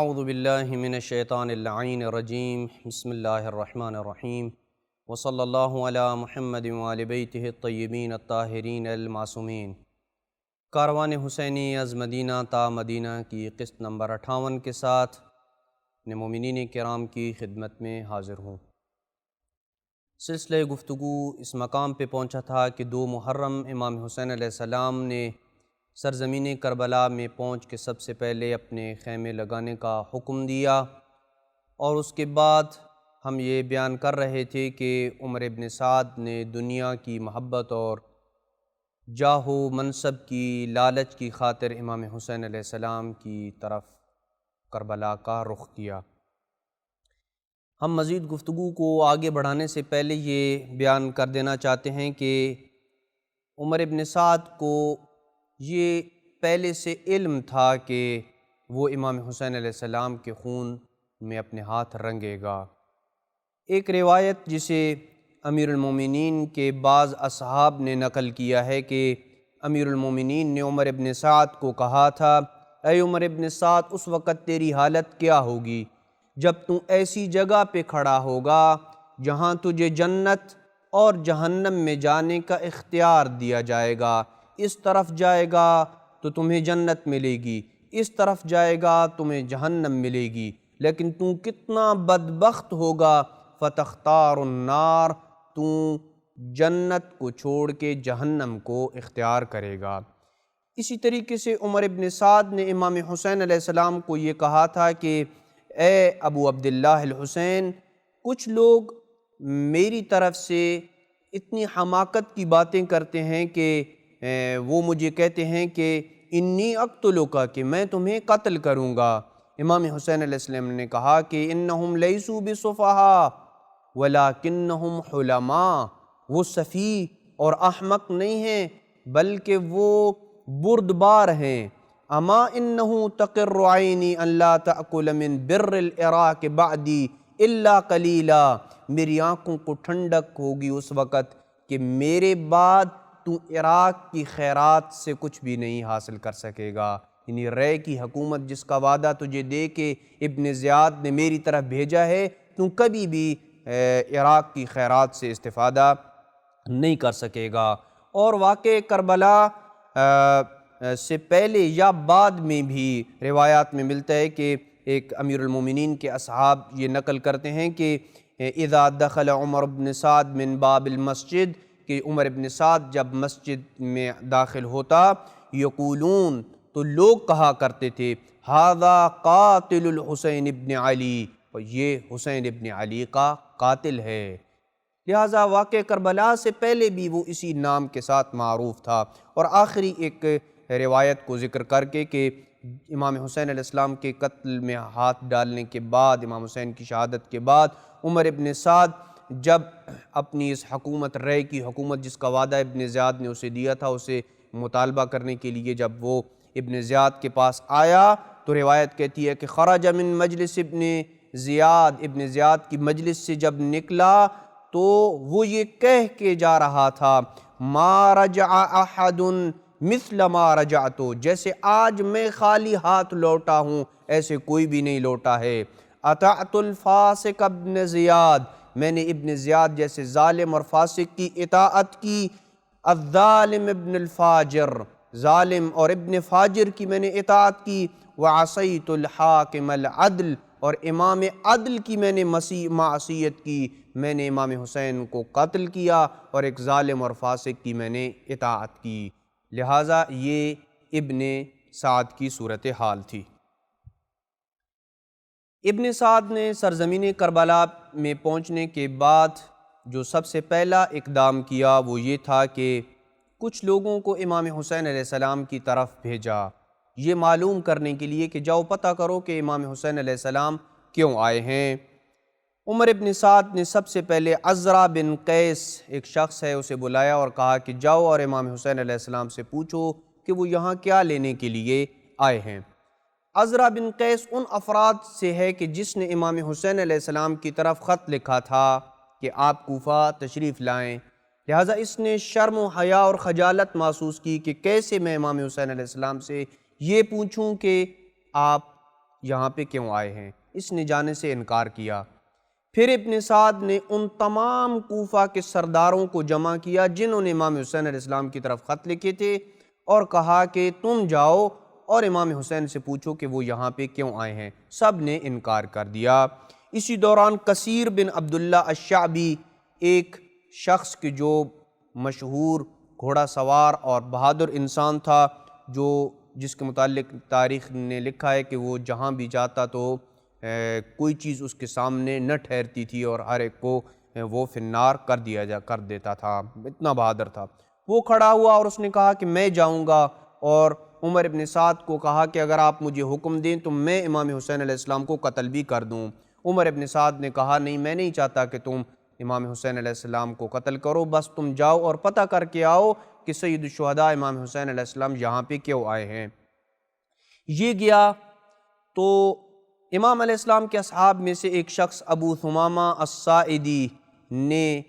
اعوذ باللہ من الشیطان اللعین الرجیم بسم اللہ الرحمن الرحیم وصلی اللہ علی محمد وآل بیتہ الطیبین الطاہرین المعصومین۔ کاروان حسینی از مدینہ تا مدینہ کی قسط نمبر 58 کے ساتھ اپنے مومنین کرام کی خدمت میں حاضر ہوں۔ سلسلہ گفتگو اس مقام پہ پہنچا تھا کہ 2 محرم امام حسین علیہ السلام نے سرزمین کربلا میں پہنچ کے سب سے پہلے اپنے خیمے لگانے کا حکم دیا، اور اس کے بعد ہم یہ بیان کر رہے تھے کہ عمر ابن سعد نے دنیا کی محبت اور جاہ و منصب کی لالچ کی خاطر امام حسین علیہ السلام کی طرف کربلا کا رخ کیا۔ ہم مزید گفتگو کو آگے بڑھانے سے پہلے یہ بیان کر دینا چاہتے ہیں کہ عمر ابن سعد کو یہ پہلے سے علم تھا کہ وہ امام حسین علیہ السلام کے خون میں اپنے ہاتھ رنگے گا۔ ایک روایت جسے امیر المومنین کے بعض اصحاب نے نقل کیا ہے کہ امیر المومنین نے عمر ابن سعد کو کہا تھا، اے عمر ابن سعد، اس وقت تیری حالت کیا ہوگی جب تو ایسی جگہ پہ کھڑا ہوگا جہاں تجھے جنت اور جہنم میں جانے کا اختیار دیا جائے گا۔ اس طرف جائے گا تو تمہیں جنت ملے گی، اس طرف جائے گا تمہیں جہنم ملے گی، لیکن تو کتنا بدبخت ہوگا، فتختار النار، تو جنت کو چھوڑ کے جہنم کو اختیار کرے گا۔ اسی طریقے سے عمر ابن سعد نے امام حسین علیہ السلام کو یہ کہا تھا کہ اے ابو عبداللہ الحسین، کچھ لوگ میری طرف سے اتنی حماقت کی باتیں کرتے ہیں کہ وہ مجھے کہتے ہیں کہ انی اقتلک، کہ میں تمہیں قتل کروں گا۔ امام حسین علیہ السلام نے کہا کہ انہم لیسوا بصفہاء ولکنہم حلماء، وہ سفیہ اور احمق نہیں ہیں بلکہ وہ بردبار ہیں۔ اما انہ تقر عینی ان لا تأکل من بر العراق بعدی الا قلیلا، میری آنکھوں کو ٹھنڈک ہوگی اس وقت کہ میرے بعد تو عراق کی خیرات سے کچھ بھی نہیں حاصل کر سکے گا، یعنی رے کی حکومت جس کا وعدہ تجھے دے کے ابن زیاد نے میری طرف بھیجا ہے، تو کبھی بھی عراق کی خیرات سے استفادہ نہیں کر سکے گا۔ اور واقع کربلا سے پہلے یا بعد میں بھی روایات میں ملتا ہے کہ ایک امیر المومنین کے اصحاب یہ نقل کرتے ہیں کہ اذا دخل عمر بن سعد من باب المسجد، کہ عمر ابن سعد جب مسجد میں داخل ہوتا، یقولون، تو لوگ کہا کرتے تھے، ھذا قاتل الحسین ابن علی، یہ حسین ابن علی کا قاتل ہے۔ لہٰذا واقع کربلا سے پہلے بھی وہ اسی نام کے ساتھ معروف تھا۔ اور آخری ایک روایت کو ذکر کر کے کہ امام حسین علیہ السلام کے قتل میں ہاتھ ڈالنے کے بعد، امام حسین کی شہادت کے بعد، عمر ابن سعد جب اپنی اس حکومت رے کی حکومت جس کا وعدہ ابن زیاد نے اسے دیا تھا، اسے مطالبہ کرنے کے لیے جب وہ ابن زیاد کے پاس آیا، تو روایت کہتی ہے کہ خرج من مجلس ابن زیاد، ابن زیاد کی مجلس سے جب نکلا تو وہ یہ کہہ کے جا رہا تھا، ما رجع احد مثل ما رجعت، جیسے آج میں خالی ہاتھ لوٹا ہوں ایسے کوئی بھی نہیں لوٹا ہے۔ اطعت الفاسق ابن زیاد، میں نے ابن زیاد جیسے ظالم اور فاسق کی اطاعت کی۔ الظالم ابن الفاجر، ظالم اور ابن فاجر کی میں نے اطاعت کی۔ وعصیت الحاکم العدل، اور امام عدل کی میں نے معصیت کی، میں نے امام حسین کو قتل کیا اور ایک ظالم اور فاسق کی میں نے اطاعت کی۔ لہٰذا یہ ابن سعد کی صورتحال تھی۔ ابن سعد نے سرزمین کربلا میں پہنچنے کے بعد جو سب سے پہلا اقدام کیا وہ یہ تھا کہ کچھ لوگوں کو امام حسین علیہ السلام کی طرف بھیجا، یہ معلوم کرنے کے لیے کہ جاؤ پتہ کرو کہ امام حسین علیہ السلام کیوں آئے ہیں۔ عمر ابن سعد نے سب سے پہلے عزرہ بن قیس، ایک شخص ہے، اسے بلایا اور کہا کہ جاؤ اور امام حسین علیہ السلام سے پوچھو کہ وہ یہاں کیا لینے کے لیے آئے ہیں۔ عزرہ بن قیس ان افراد سے ہے کہ جس نے امام حسین علیہ السلام کی طرف خط لکھا تھا کہ آپ کوفہ تشریف لائیں، لہٰذا اس نے شرم و حیا اور خجالت محسوس کی کہ کیسے میں امام حسین علیہ السلام سے یہ پوچھوں کہ آپ یہاں پہ کیوں آئے ہیں؟ اس نے جانے سے انکار کیا۔ پھر ابن سعد نے ان تمام کوفہ کے سرداروں کو جمع کیا جنہوں نے امام حسین علیہ السلام کی طرف خط لکھے تھے، اور کہا کہ تم جاؤ اور امام حسین سے پوچھو کہ وہ یہاں پہ کیوں آئے ہیں۔ سب نے انکار کر دیا۔ اسی دوران کثیر بن عبداللہ الشعبی، ایک شخص کے جو مشہور گھوڑا سوار اور بہادر انسان تھا، جس کے متعلق تاریخ نے لکھا ہے کہ وہ جہاں بھی جاتا تو کوئی چیز اس کے سامنے نہ ٹھہرتی تھی اور ہر ایک کو وہ فی النار کر دیتا تھا، اتنا بہادر تھا۔ وہ کھڑا ہوا اور اس نے کہا کہ میں جاؤں گا، اور عمر ابن سعد کو کہا کہ اگر آپ مجھے حکم دیں تو میں امام حسین علیہ السلام کو قتل بھی کر دوں۔ عمر ابن سعد نے کہا نہیں، میں نہیں چاہتا کہ تم امام حسین علیہ السلام کو قتل کرو، بس تم جاؤ اور پتہ کر کے آؤ کہ سید الشہداء امام حسین علیہ السلام یہاں پہ کیوں آئے ہیں۔ یہ گیا تو امام علیہ السلام کے اصحاب میں سے ایک شخص ابو ثمامہ الساعدی نے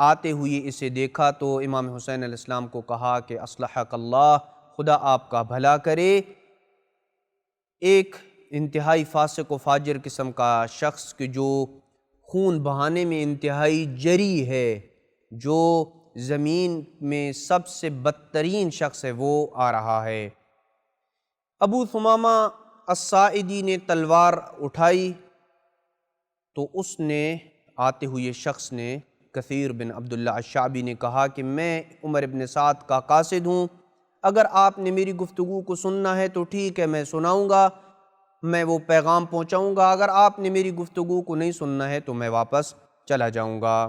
آتے ہوئے اسے دیکھا تو امام حسین علیہ السلام کو کہا کہ اصلحک اللہ، خدا آپ کا بھلا کرے۔ ایک انتہائی فاسق و فاجر قسم کا شخص کہ جو خون بہانے میں انتہائی جری ہے، جو زمین میں سب سے بدترین شخص ہے، وہ آ رہا ہے۔ ابو ثمامہ الساعدی نے تلوار اٹھائی تو اس نے آتے ہوئے شخص نے، کثیر بن عبداللہ الشعبی نے کہا کہ میں عمر ابن سعد کا قاصد ہوں، اگر آپ نے میری گفتگو کو سننا ہے تو ٹھیک ہے، میں سناؤں گا، میں وہ پیغام پہنچاؤں گا، اگر آپ نے میری گفتگو کو نہیں سننا ہے تو میں واپس چلا جاؤں گا۔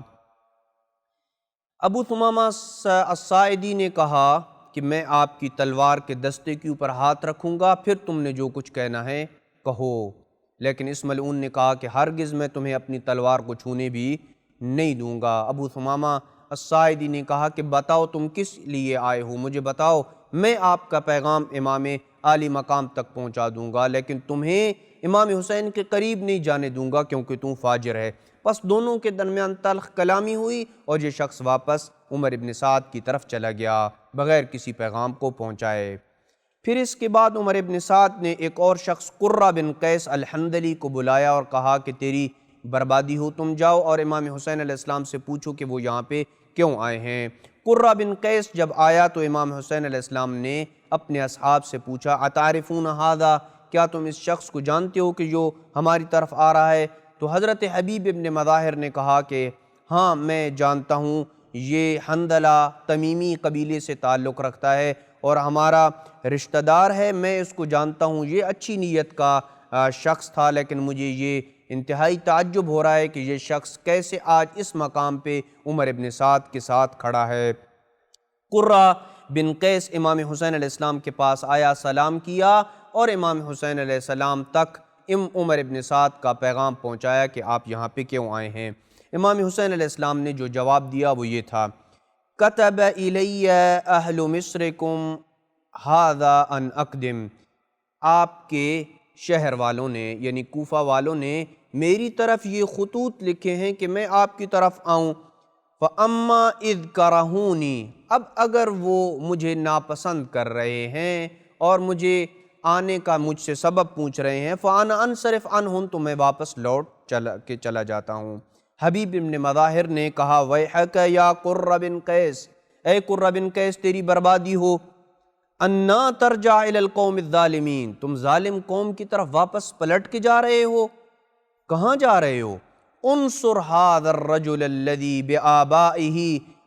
ابو ثمامہ الساعدی نے کہا کہ میں آپ کی تلوار کے دستے کے اوپر ہاتھ رکھوں گا، پھر تم نے جو کچھ کہنا ہے کہو۔ لیکن اس ملعون نے کہا کہ ہرگز میں تمہیں اپنی تلوار کو چھونے بھی نہیں دوں گا۔ ابو ثمامہ الساعدی نے کہا کہ بتاؤ تم کس لیے آئے ہو، مجھے بتاؤ، میں آپ کا پیغام امام عالی مقام تک پہنچا دوں گا، لیکن تمہیں امام حسین کے قریب نہیں جانے دوں گا کیونکہ تم فاجر ہے۔ پس دونوں کے درمیان تلخ کلامی ہوئی اور یہ شخص واپس عمر ابن سعد کی طرف چلا گیا بغیر کسی پیغام کو پہنچائے۔ پھر اس کے بعد عمر ابن سعد نے ایک اور شخص قرہ بن قیس الحنظلی کو بلایا اور کہا کہ تیری بربادی ہو، تم جاؤ اور امام حسین علیہ السلام سے پوچھو کہ وہ یہاں پہ کیوں آئے ہیں۔ قرہ بن قیس جب آیا تو امام حسین علیہ السلام نے اپنے اصحاب سے پوچھا اتعرفون ھذا، کیا تم اس شخص کو جانتے ہو کہ جو ہماری طرف آ رہا ہے؟ تو حضرت حبیب ابن مظاہر نے کہا کہ ہاں میں جانتا ہوں، یہ حنظلہ تمیمی قبیلے سے تعلق رکھتا ہے اور ہمارا رشتہ دار ہے، میں اس کو جانتا ہوں، یہ اچھی نیت کا شخص تھا، لیکن مجھے یہ انتہائی تعجب ہو رہا ہے کہ یہ شخص کیسے آج اس مقام پہ عمر ابن سعد کے ساتھ کھڑا ہے۔ قرہ بن قیس امام حسین علیہ السلام کے پاس آیا، سلام کیا اور امام حسین علیہ السلام تک عمر ابن سعد کا پیغام پہنچایا کہ آپ یہاں پہ کیوں آئے ہیں۔ امام حسین علیہ السلام نے جو جواب دیا وہ یہ تھا، کتب الی اہل مصرکم ھذا ان اقدم، آپ کے شہر والوں نے یعنی کوفہ والوں نے میری طرف یہ خطوط لکھے ہیں کہ میں آپ کی طرف آؤں۔ فَأَمَّا اِذْ كَرَهُونِي، اب اگر وہ مجھے ناپسند کر رہے ہیں اور مجھے آنے کا مجھ سے سبب پوچھ رہے ہیں، فَأَنَا أَنْصَرِفْ عَنْهُمْ، تو میں واپس لوٹ چلا جاتا ہوں۔ حبیب ابن مظاہر نے کہا وَيْحَكَ يَا قُرَّ بن قیس، اے قرہ بن قیس تیری بربادی ہو، اَنَّا تَرْجَعْ إِلَى الْقَوْمِ الظَّالِمِينَ، تم ظالم قوم کی طرف واپس پلٹ کے جا رہے ہو، کہاں جا رہے ہو؟ انصر هذا الرجل الذي بآبائه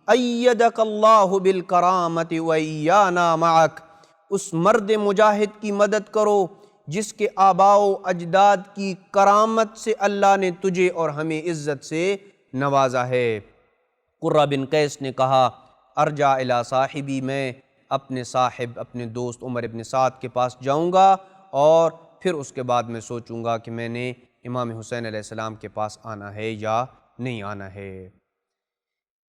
أيدك الله بالكرامة وإيانا معك، اس مرد مجاہد کی مدد کرو جس کے آباء و اجداد کی کرامت سے اللہ نے تجھے اور ہمیں عزت سے نوازا ہے۔ قرہ بن قیس نے کہا ارجع الی صاحبی، میں اپنے صاحب اپنے دوست عمر ابن سعد کے پاس جاؤں گا اور پھر اس کے بعد میں سوچوں گا کہ میں نے امام حسین علیہ السلام کے پاس آنا ہے یا نہیں آنا ہے۔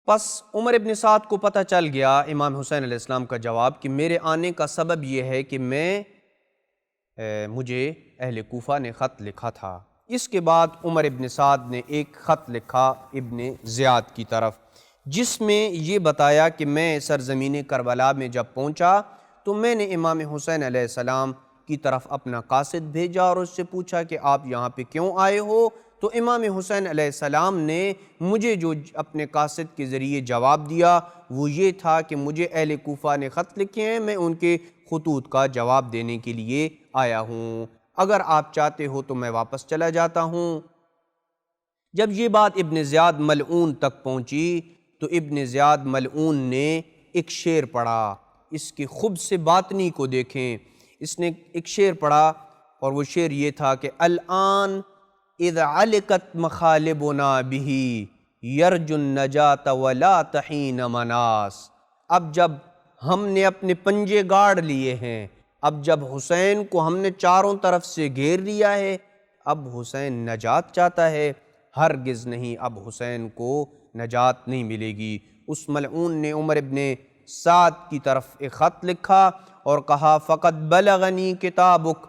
پس عمر ابن سعد کو پتہ چل گیا امام حسین علیہ السلام کا جواب کہ میرے آنے کا سبب یہ ہے کہ مجھے اہل کوفہ نے خط لکھا تھا۔ اس کے بعد عمر ابن سعد نے ایک خط لکھا ابن زیاد کی طرف، جس میں یہ بتایا کہ میں سرزمین کربلا میں جب پہنچا تو میں نے امام حسین علیہ السلام کی طرف اپنا قاصد بھیجا اور اس سے پوچھا کہ آپ یہاں پہ کیوں آئے ہو؟ تو امام حسین علیہ السلام نے مجھے جو اپنے قاصد کے ذریعے جواب دیا وہ یہ تھا کہ مجھے اہل کوفہ نے خط لکھے ہیں، میں ان کے خطوط کا جواب دینے کے لیے آیا ہوں، اگر آپ چاہتے ہو تو میں واپس چلا جاتا ہوں۔ جب یہ بات ابن زیاد ملعون تک پہنچی تو ابن زیاد ملعون نے ایک شعر پڑھا، اس کے خبث سے باطنی کو دیکھیں۔ اس نے ایک شعر پڑھا اور وہ شعر یہ تھا کہ الآن اذ علقت مخالبنا به یرجو النجات ولا تحین مناس۔ اب جب ہم نے اپنے پنجے گاڑ لیے ہیں، اب جب حسین کو ہم نے چاروں طرف سے گھیر لیا ہے، اب حسین نجات چاہتا ہے، ہرگز نہیں، اب حسین کو نجات نہیں ملے گی۔ اس ملعون نے عمر ابن سعد کی طرف ایک خط لکھا اور کہا فقط بلغنی کتابک،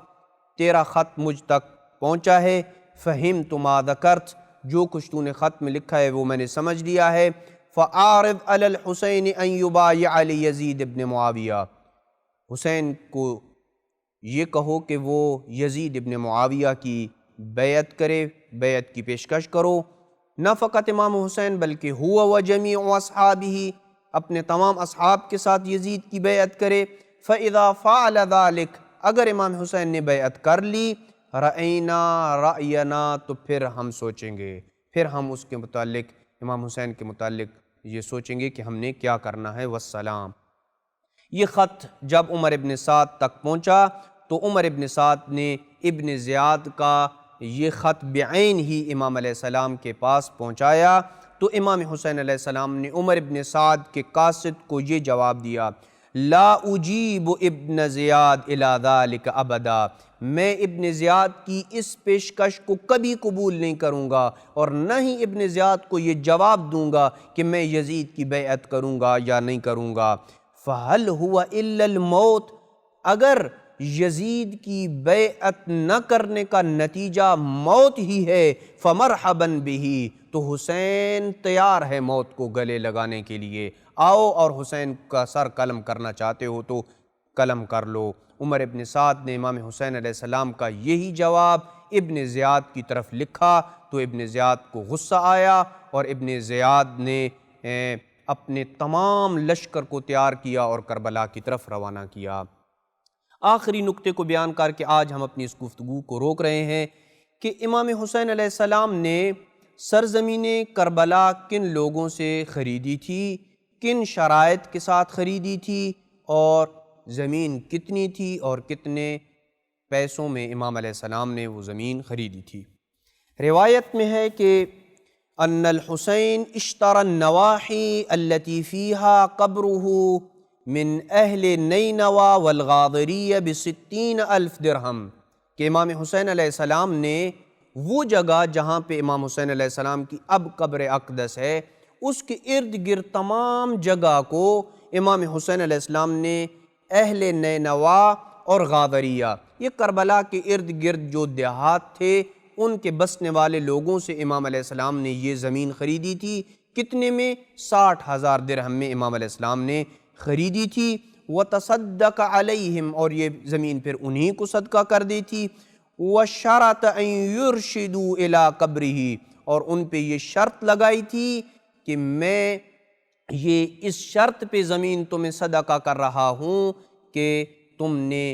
تیرا خط مجھ تک پہنچا ہے، فہمت ما ذکرت، جو کچھ تو نے خط میں لکھا ہے وہ میں نے سمجھ لیا ہے، فاعرض علی الحسین ان یبایع لیزید ابن معاویہ، حسین کو یہ کہو کہ وہ یزید ابن معاویہ کی بیعت کرے، بیعت کی پیشکش کرو۔ نہ فقط امام حسین بلکہ ہوا و جمیع اصحابہ، اپنے تمام اصحاب کے ساتھ یزید کی بیعت کرے۔ فاذا فعل ذلک، اگر امام حسین نے بیعت کر لی، رأینا رأینا، تو پھر ہم سوچیں گے، پھر ہم اس کے متعلق، امام حسین کے متعلق یہ سوچیں گے کہ ہم نے کیا کرنا ہے، والسلام۔ یہ خط جب عمر ابن سعد تک پہنچا تو عمر ابن سعد نے ابن زیاد کا یہ خط بعین ہی امام علیہ السلام کے پاس پہنچایا، تو امام حسین علیہ السلام نے عمر ابن سعد کے قاصد کو یہ جواب دیا لا اجیب ابن زیاد الی ذلک ابدا، میں ابن زیاد کی اس پیشکش کو کبھی قبول نہیں کروں گا اور نہ ہی ابن زیاد کو یہ جواب دوں گا کہ میں یزید کی بیعت کروں گا یا نہیں کروں گا۔ فَهَلْ هُوَ إِلَّا الْمَوْتِ، اگر یزید کی بیعت نہ کرنے کا نتیجہ موت ہی ہے فَمَرْحَبًا بِهِ، تو حسین تیار ہے موت کو گلے لگانے کے لیے، آؤ اور حسین کا سر قلم کرنا چاہتے ہو تو قلم کر لو۔ عمر ابن سعد نے امام حسین علیہ السلام کا یہی جواب ابن زیاد کی طرف لکھا تو ابن زیاد کو غصہ آیا اور ابن زیاد نے اپنے تمام لشکر کو تیار کیا اور کربلا کی طرف روانہ کیا۔ آخری نقطے کو بیان کر کے آج ہم اپنی اس گفتگو کو روک رہے ہیں کہ امام حسین علیہ السلام نے سرزمین کربلا کن لوگوں سے خریدی تھی، کن شرائط کے ساتھ خریدی تھی، اور زمین کتنی تھی اور کتنے پیسوں میں امام علیہ السلام نے وہ زمین خریدی تھی۔ روایت میں ہے کہ ان الحسین اشترى النواحی التي فيها قبره من اہل نینوا والغاضریہ ب60,000 درہم، کہ امام حسین علیہ السلام نے وہ جگہ جہاں پہ امام حسین علیہ السلام کی اب قبر اقدس ہے، اس کے ارد گرد تمام جگہ کو امام حسین علیہ السلام نے اہل نینوا اور غاضریہ، یہ کربلا کے ارد گرد جو دیہات تھے ان کے بسنے والے لوگوں سے امام علیہ السلام نے یہ زمین خریدی تھی۔ کتنے میں؟ 60,000 درہم میں امام علیہ السلام نے خریدی تھی۔ وَتَصَدَّقَ عَلَيْهِمْ، اور یہ زمین پھر انہی کو صدقہ کر دی تھی۔ وَشَرَطَ أَن يُرْشِدُوا إِلَىٰ قَبْرِهِ، اور ان پہ یہ شرط لگائی تھی کہ میں یہ اس شرط پہ زمین تمہیں صدقہ کر رہا ہوں کہ تم نے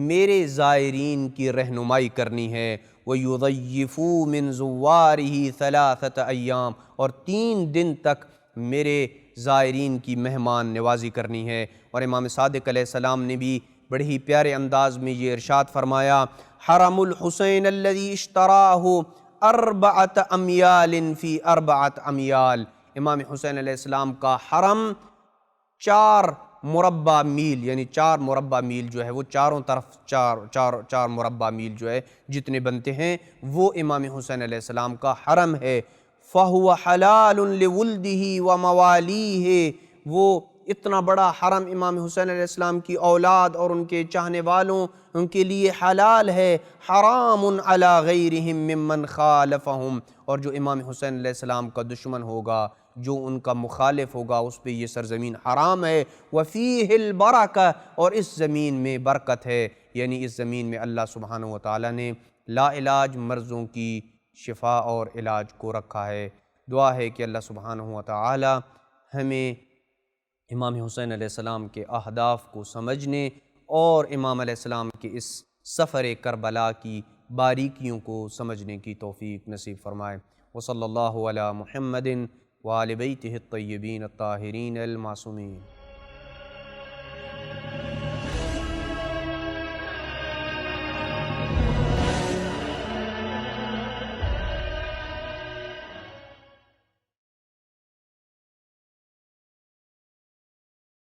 میرے زائرین کی رہنمائی کرنی ہے۔ وَيُضَيِّفُوا مِن زُوَّارِهِ 3 ایام، اور 3 دن تک میرے زائرین کی مہمان نوازی کرنی ہے۔ اور امام صادق علیہ السلام نے بھی بڑے ہی پیارے انداز میں یہ ارشاد فرمایا حرم الحسین الذی اشتراہ 4 امیال فی 4 امیال، امام حسین علیہ السلام کا حرم 4 مربع میل، یعنی 4 مربع میل جو ہے وہ چاروں طرف 4 مربع میل جو ہے جتنے بنتے ہیں وہ امام حسین علیہ السلام کا حرم ہے۔ فَهُوَ حَلَالٌ لِوُلْدِهِ وَمَوَالِيهِ، وہ اتنا بڑا حرم امام حسین علیہ السلام کی اولاد اور ان کے چاہنے والوں ان کے لیے حلال ہے، حرام علی غیرہم ممن خالفہم، اور جو امام حسین علیہ السلام کا دشمن ہوگا، جو ان کا مخالف ہوگا، اس پہ یہ سرزمین حرام ہے۔ وفیہ البرکہ، اور اس زمین میں برکت ہے، یعنی اس زمین میں اللہ سبحانہ وتعالیٰ نے لا علاج مرضوں کی شفا اور علاج کو رکھا ہے۔ دعا ہے کہ اللہ سبحانہ وتعالیٰ ہمیں امام حسین علیہ السلام کے اہداف کو سمجھنے اور امام علیہ السلام کے اس سفر کربلا کی باریکیوں کو سمجھنے کی توفیق نصیب فرمائے۔ وصلی اللہ علی محمد وآل بیتہ الطیبین الطاہرین المعصومین۔